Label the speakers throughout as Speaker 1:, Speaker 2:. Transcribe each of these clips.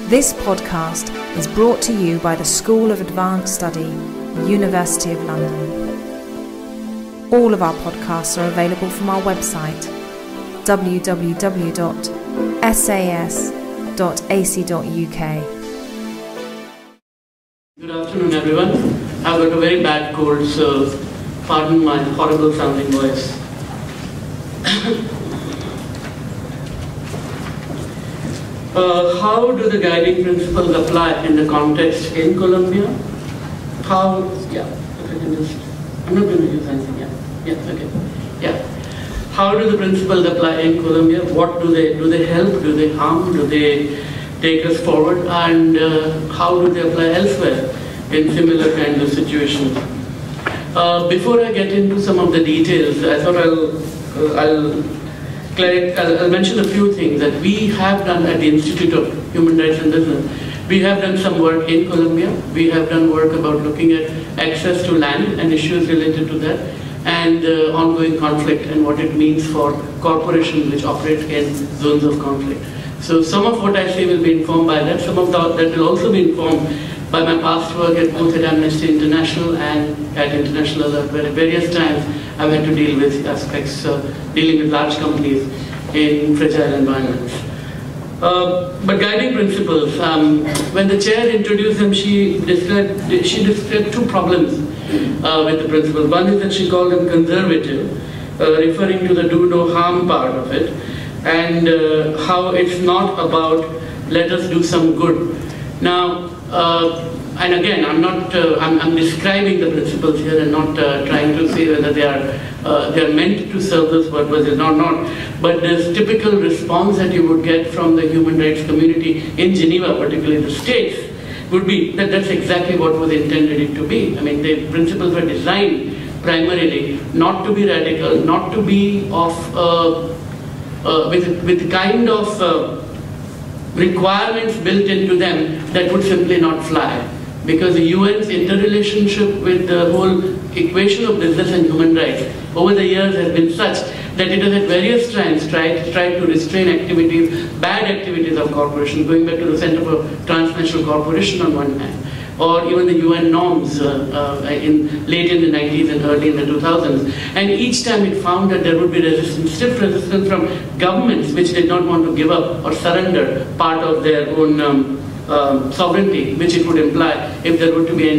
Speaker 1: This podcast is brought to you by the School of Advanced Study, University of London. All of our podcasts are available from our website, www.sas.ac.uk.
Speaker 2: Good afternoon, everyone. I've got a very bad cold, so pardon my horrible sounding voice. How do the guiding principles apply in the context in Colombia? If I can just, I'm not going to use anything, How do the principles apply in Colombia? What do they help? Do they harm? Do they take us forward? And how do they apply elsewhere in similar kinds of situations? Before I get into some of the details, I thought I'll mention a few things that we have done at the Institute of Human Rights and Business. We have done some work in Colombia. We have done work about looking at access to land and issues related to that, and ongoing conflict and what it means for corporations which operate in zones of conflict. So some of what I say will be informed by that. Some of that will also be informed by my past work at both at Amnesty International and at International Alert, where at various times I've had to deal with aspects dealing with large companies in fragile environments. But guiding principles, when the chair introduced them, she described two problems with the principles. One is that she called them conservative, referring to the do no harm part of it, and how it's not about let us do some good. Now, and again, I'm describing the principles here and not trying to say whether they are meant to serve this purpose or not. But the typical response that you would get from the human rights community in Geneva, particularly the states, would be that that's exactly what was intended it to be. I mean, the principles were designed primarily not to be radical, not to be of with the kind of requirements built into them that would simply not fly. Because the UN's interrelationship with the whole equation of business and human rights over the years has been such that it has at various times tried to restrain activities, bad activities of corporations, going back to the Center for Transnational Cooperation on one hand, or even the UN norms late in the 90s and early in the 2000s. And each time it found that there would be resistance, stiff resistance from governments which did not want to give up or surrender part of their own sovereignty, which it would imply if there were to be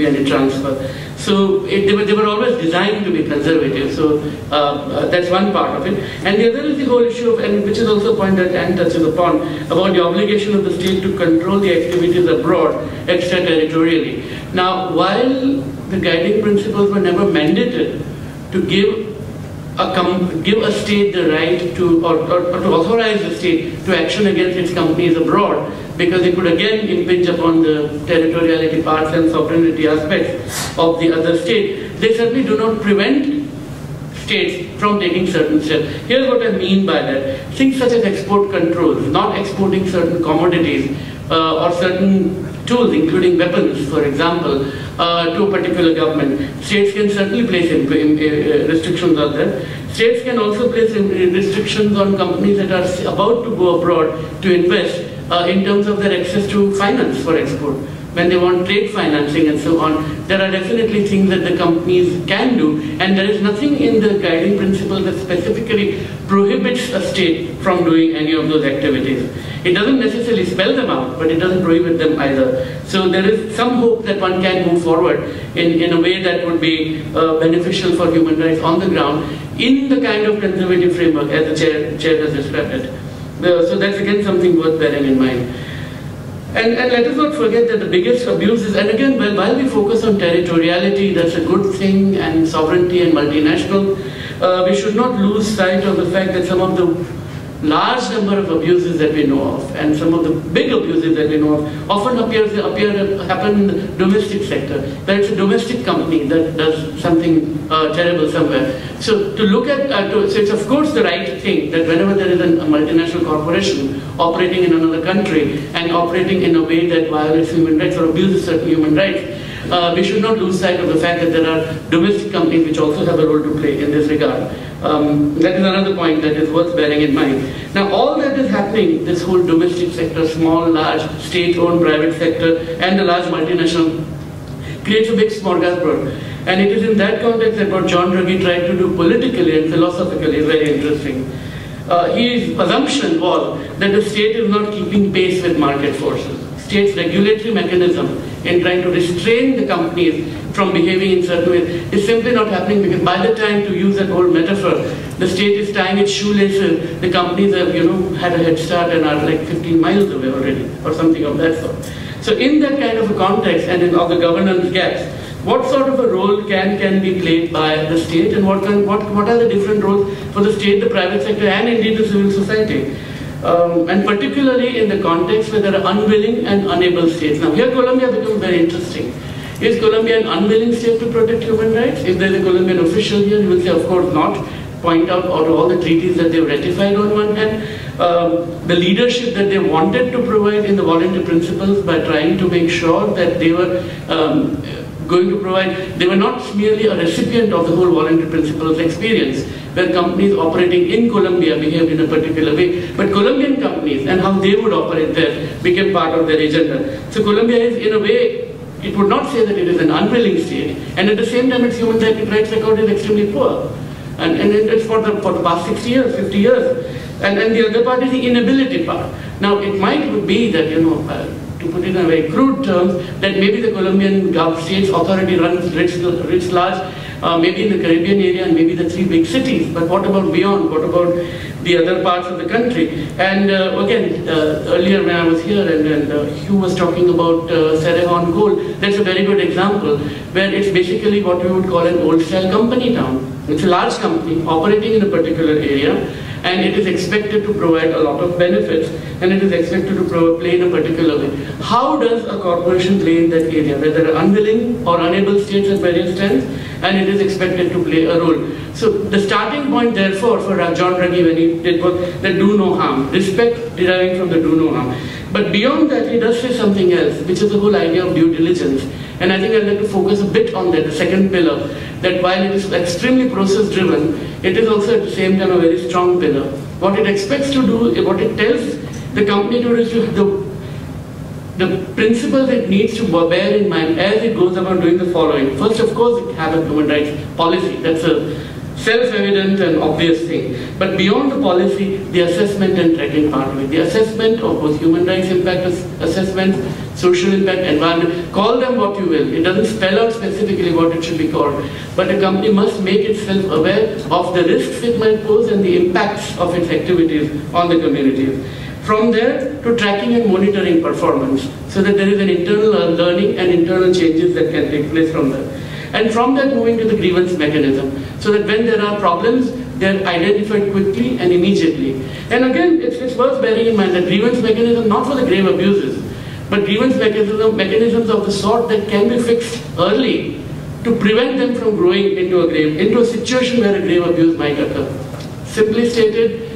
Speaker 2: any transfer. So they were always designed to be conservative. So that's one part of it. And the other is the whole issue of, and which is also a point that Anne touches upon, about the obligation of the state to control the activities abroad, extraterritorially. Now, while the guiding principles were never mandated to give a state the right to, or to authorize the state to action against its companies abroad, because it could again impinge upon the territoriality parts and sovereignty aspects of the other state, they certainly do not prevent states from taking certain steps. Here's what I mean by that. Things such as export controls, not exporting certain commodities or certain tools, including weapons, for example, to a particular government. States can certainly place restrictions on that. States can also place restrictions on companies that are about to go abroad to invest in terms of their access to finance for export. When they want trade financing and so on, there are definitely things that the companies can do, and there is nothing in the guiding principle that specifically prohibits a state from doing any of those activities. It doesn't necessarily spell them out, but it doesn't prohibit them either. So there is some hope that one can move forward in a way that would be beneficial for human rights on the ground in the kind of conservative framework as the chair has described it. So that's again something worth bearing in mind. And let us not forget that the biggest abuses, and again, while we focus on territoriality, that's a good thing, and sovereignty and multinational, we should not lose sight of the fact that some of the large number of abuses that we know of, and some of the big abuses that we know of, often happen in the domestic sector. That it's a domestic company that does something terrible somewhere. So to look at, so it's of course the right thing that whenever there is a multinational corporation operating in another country and operating in a way that violates human rights or abuses certain human rights, we should not lose sight of the fact that there are domestic companies which also have a role to play in this regard. That is another point that is worth bearing in mind. Now, all that is happening, this whole domestic sector, small, large, state-owned, private sector, and the large multinational, creates a big smorgasbord. And it is in that context that what John Ruggie tried to do politically and philosophically is very interesting. His assumption was that the state is not keeping pace with market forces. State's regulatory mechanism in trying to restrain the companies from behaving in certain ways is simply not happening, because by the time, to use that old metaphor, the state is tying its shoelaces, the companies have, had a head start and are like 15 miles away already, or something of that sort. So in that kind of a context and of the governance gaps, what sort of a role can be played by the state, and what are the different roles for the state, the private sector, and indeed the civil society? And particularly in the context where there are unwilling and unable states. Now here Colombia becomes very interesting. Is Colombia an unwilling state to protect human rights? If there is a Colombian official here, you will say, of course not. Point out all the treaties that they've ratified on one hand, the leadership that they wanted to provide in the voluntary principles by trying to make sure that they were going to provide, they were not merely a recipient of the whole voluntary principles experience, where companies operating in Colombia behaved in a particular way, but Colombian companies and how they would operate there became part of their agenda. So Colombia is, in a way, it would not say that it is an unwilling state, and at the same time its human rights record is extremely poor. And it's for the past 60 years, 50 years. And the other part is the inability part. Now it might be that, to put it in a very crude terms, that maybe the Colombian state's authority runs writ large, maybe in the Caribbean area and maybe the 3 big cities. But what about beyond? What about the other parts of the country? And again, earlier when I was here and Hugh was talking about Cerrejón coal, that's a very good example where it's basically what we would call an old-style company town. It's a large company operating in a particular area, and it is expected to provide a lot of benefits, and it is expected to play in a particular way. How does a corporation play in that area, where there are unwilling or unable states at various times, and it is expected to play a role? So the starting point, therefore, for John Ruggie when he did was the do no harm, respect deriving from the do no harm. But beyond that, he does say something else, which is the whole idea of due diligence. And I think I'd like to focus a bit on that, the second pillar, that while it is extremely process-driven, it is also at the same time a very strong pillar. What it expects to do, what it tells the company to do is the principles it needs to bear in mind as it goes about doing the following. First, of course, it has a human rights policy. That's a self-evident and obvious thing. But beyond the policy, the assessment and tracking part of it. The assessment of both human rights impact assessments, social impact, environment, call them what you will. It doesn't spell out specifically what it should be called. But a company must make itself aware of the risks it might pose and the impacts of its activities on the communities. From there to tracking and monitoring performance, so that there is an internal learning and internal changes that can take place from there. And from that moving to the grievance mechanism, so that when there are problems, they're identified quickly and immediately. And again, it's worth bearing in mind that grievance mechanism, not for the grave abuses, but grievance mechanisms of the sort that can be fixed early to prevent them from growing into a situation where a grave abuse might occur. Simply stated,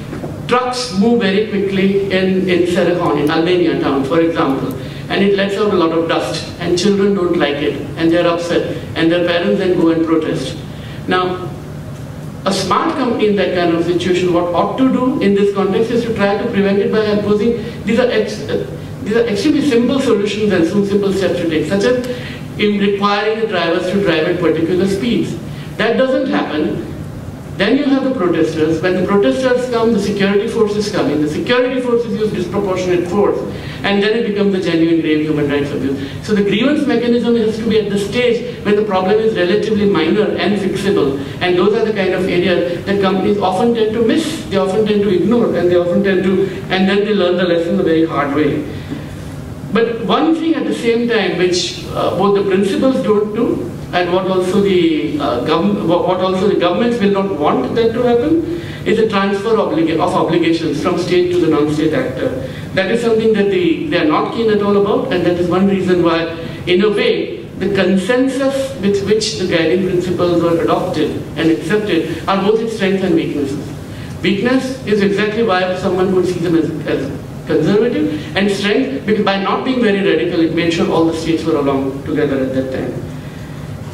Speaker 2: trucks move very quickly in Cerrejón, in Albania town, for example, and it lets out a lot of dust, and children don't like it, and they're upset, and their parents then go and protest. Now, a smart company in that kind of situation, what ought to do in this context is to try to prevent it by imposing, these are extremely simple solutions and some simple steps to take, such as in requiring the drivers to drive at particular speeds. That doesn't happen. Then you have the protesters. When the protesters come, the security forces come in. The security forces use disproportionate force, and then it becomes a genuine grave human rights abuse. So the grievance mechanism has to be at the stage when the problem is relatively minor and fixable. And those are the kind of areas that companies often tend to miss, they often tend to ignore, and they often tend to, and then they learn the lesson the very hard way. But one thing at the same time, which both the principles don't do, and what also the governments will not want that to happen, is a transfer of obligations from state to the non-state actor. That is something that they are not keen at all about, and that is one reason why, in a way, the consensus with which the guiding principles were adopted and accepted are both its strengths and weaknesses. Weakness is exactly why someone would see them as conservative, and strength, because by not being very radical, it made sure all the states were along together at that time.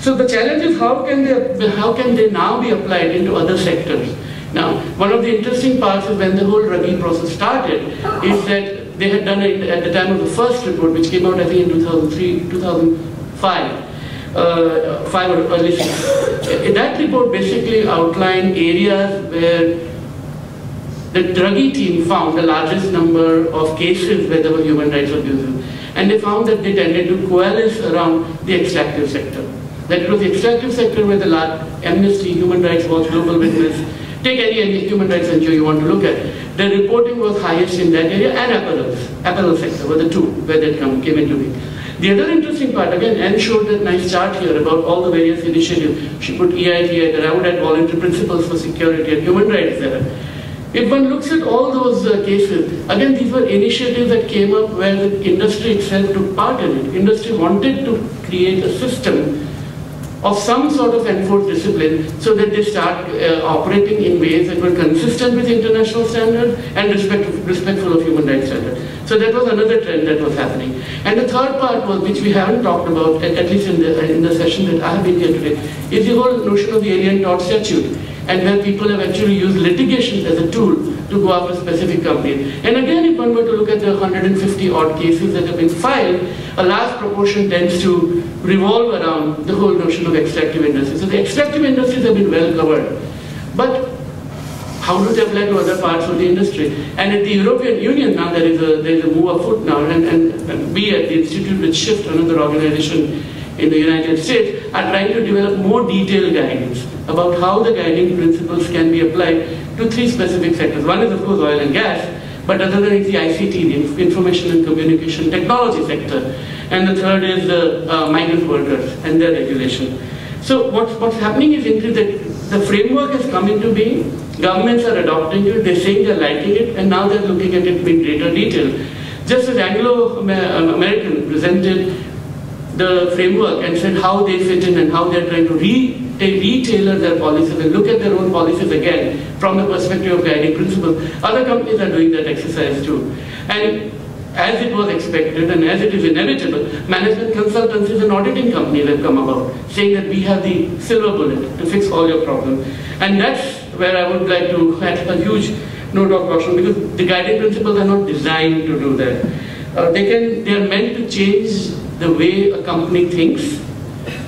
Speaker 2: So the challenge is how can they now be applied into other sectors? Now, one of the interesting parts is when the whole Ruggie process started, is that they had done it at the time of the first report, which came out I think in 2003, 2005. 5 or early 6. That report basically outlined areas where the Ruggie team found the largest number of cases where there were human rights abuses. And they found that they tended to coalesce around the extractive sector. That it was the extractive sector where the Amnesty, Human Rights Watch, Global Witness, take any human rights NGO you want to look at. The reporting was highest in that area, and apparel sector were the two where that came into being. The other interesting part, again, Anne showed that nice chart here about all the various initiatives. She put EITI there, I would add voluntary principles for security and human rights there. If one looks at all those cases, again, these were initiatives that came up where the industry itself took part in it. Industry wanted to create a system of some sort of enforced discipline so that they start operating in ways that were consistent with international standards and respectful of human rights standards. So that was another trend that was happening. And the third part was, which we haven't talked about, at least in the session that I have been here today, is the whole notion of the Alien Tort Statute, and where people have actually used litigation as a tool to go after specific companies. And again, if one were to look at the 150 odd cases that have been filed, a large proportion tends to revolve around the whole notion of extractive industries. So the extractive industries have been well covered. But how do they apply to other parts of the industry? And at the European Union now there is a move afoot now, and we at the Institute with Shift, another organization in the United States, are trying to develop more detailed guidance about how the guiding principles can be applied to 3 specific sectors. One is of course oil and gas, but other than it's the ICT, the information and communication technology sector. And the third is the migrant workers and their regulation. So what's happening is that the framework has come into being, governments are adopting it, they're saying they're liking it, and now they're looking at it in greater detail. Just as Anglo-American presented the framework and said how they fit in and how they're trying to retailer their policies and look at their own policies again from the perspective of guiding principles, other companies are doing that exercise too. And as it was expected and as it is inevitable, management consultancies and auditing companies have come about, saying that we have the silver bullet to fix all your problems. And that's where I would like to add a huge note of caution, because the guiding principles are not designed to do that. They are meant to change the way a company thinks,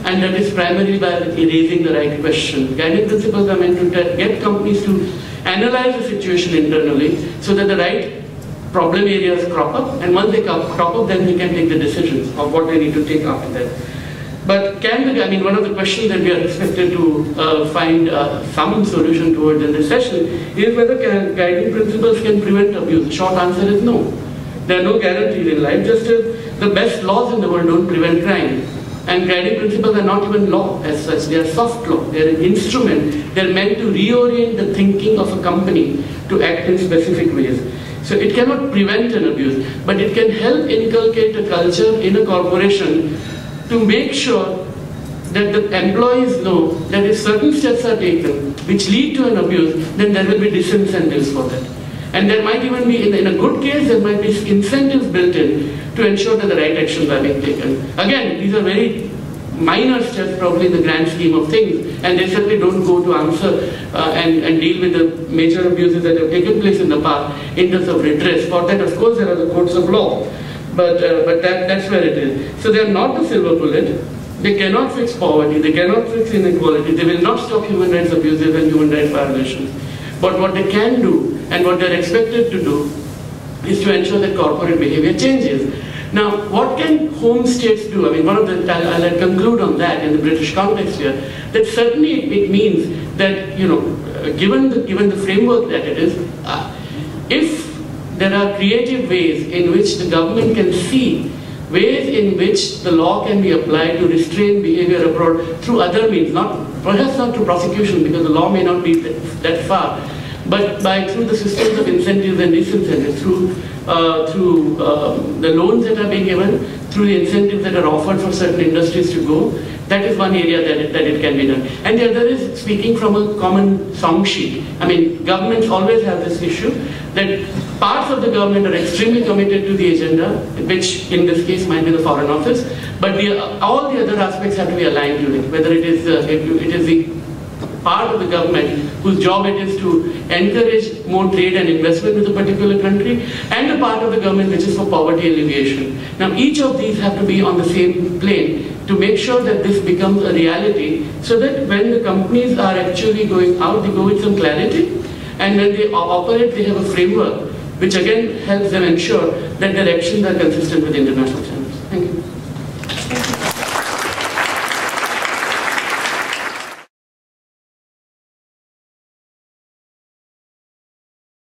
Speaker 2: and that is primarily by raising the right question. Guiding principles are meant to get companies to analyze the situation internally so that the right problem areas crop up, and once they crop up, then they can take the decisions of what they need to take after that. But one of the questions that we are expected to find some solution towards in this session is whether guiding principles can prevent abuse. The short answer is no. There are no guarantees in life, just as the best laws in the world don't prevent crime. And guiding principles are not even law as such, they are soft law, they are an instrument, they are meant to reorient the thinking of a company to act in specific ways. So it cannot prevent an abuse, but it can help inculcate a culture in a corporation to make sure that the employees know that if certain steps are taken which lead to an abuse, then there will be disincentives for that. And there might even be, in a good case, there might be incentives built in to ensure that the right actions are being taken. Again, these are very minor steps probably in the grand scheme of things, and they certainly don't go to answer and deal with the major abuses that have taken place in the past in terms of redress. For that, of course, there are the courts of law, but that's where it is. So they are not the silver bullet. They cannot fix poverty, they cannot fix inequality, they will not stop human rights abuses and human rights violations. But what they can do, and what they're expected to do, is to ensure that corporate behavior changes. Now, what can home states do? I'll conclude on that in the British context here, that certainly it means that, given the framework that it is, if there are creative ways in which the government can see ways in which the law can be applied to restrain behavior abroad through other means, perhaps not through prosecution, because the law may not be that far, but through the systems of incentives and disincentives, through the loans that are being given, through the incentives that are offered for certain industries to go. That is one area that it can be done. And the other is speaking from a common song sheet. Governments always have this issue that parts of the government are extremely committed to the agenda, which in this case might be the Foreign Office, but all the other aspects have to be aligned to it, whether it is the part of the government whose job it is to encourage more trade and investment with a particular country, and the part of the government which is for poverty alleviation. Now each of these have to be on the same plane to make sure that this becomes a reality, so that when the companies are actually going out, they go with some clarity, and when they operate, they have a framework which again helps them ensure that their actions are consistent with international standards. Thank you.